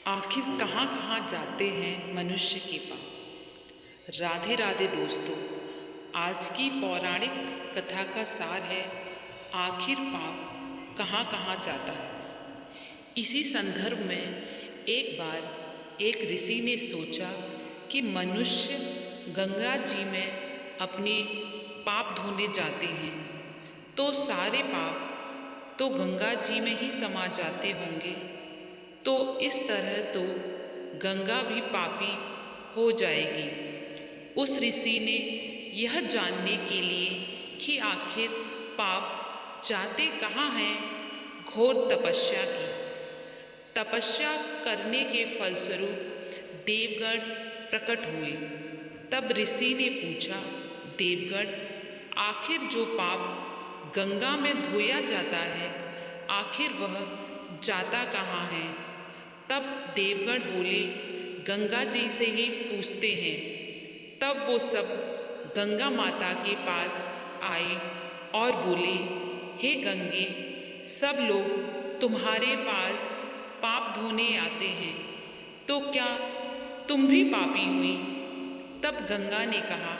आखिर कहाँ कहाँ जाते हैं मनुष्य के पाप। राधे राधे दोस्तों, आज की पौराणिक कथा का सार है आखिर पाप कहाँ कहाँ जाता है। इसी संदर्भ में एक बार एक ऋषि ने सोचा कि मनुष्य गंगा जी में अपने पाप धोने जाते हैं तो सारे पाप तो गंगा जी में ही समा जाते होंगे, तो इस तरह तो गंगा भी पापी हो जाएगी। उस ऋषि ने यह जानने के लिए कि आखिर पाप जाते कहाँ हैं, घोर तपस्या की। तपस्या करने के फलस्वरूप देवगण प्रकट हुए। तब ऋषि ने पूछा, देवगण, आखिर जो पाप गंगा में धोया जाता है, आखिर वह जाता कहाँ है। तब देवगण बोले, गंगा जी से ही पूछते हैं। तब वो सब गंगा माता के पास आए और बोले, हे गंगे, सब लोग तुम्हारे पास पाप धोने आते हैं, तो क्या तुम भी पापी हुई। तब गंगा ने कहा,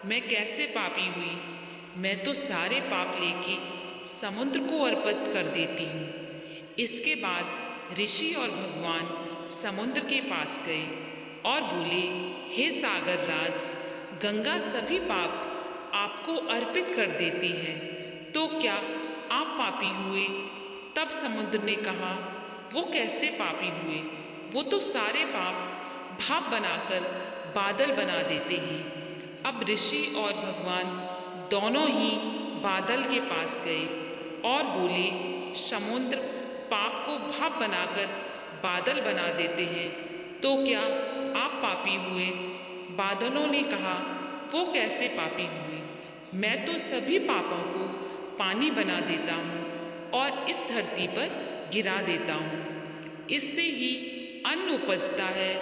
मैं कैसे पापी हुई, मैं तो सारे पाप लेके समुद्र को अर्पित कर देती हूँ। इसके बाद ऋषि और भगवान समुद्र के पास गए और बोले, हे सागर राज, गंगा सभी पाप आपको अर्पित कर देती है, तो क्या आप पापी हुए। तब समुद्र ने कहा, वो कैसे पापी हुए, वो तो सारे पाप भाप बनाकर बादल बना देते हैं। अब ऋषि और भगवान दोनों ही बादल के पास गए और बोले, समुद्र पाप को भाप बनाकर बादल बना देते हैं, तो क्या आप पापी हुए। बादलों ने कहा, वो कैसे पापी हुए, मैं तो सभी पापों को पानी बना देता हूँ और इस धरती पर गिरा देता हूँ। इससे ही अन्न उपजता है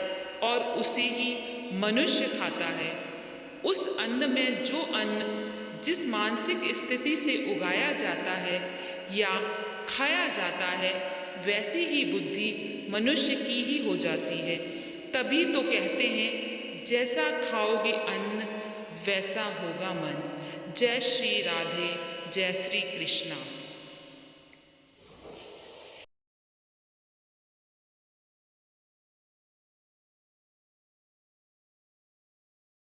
और उसे ही मनुष्य खाता है। उस अन्न में जो अन्न जिस मानसिक स्थिति से उगाया जाता है या खाया जाता है, वैसी ही बुद्धि मनुष्य की ही हो जाती है। तभी तो कहते हैं, जैसा खाओगे अन्न वैसा होगा मन। जय श्री राधे, जय श्री कृष्णा।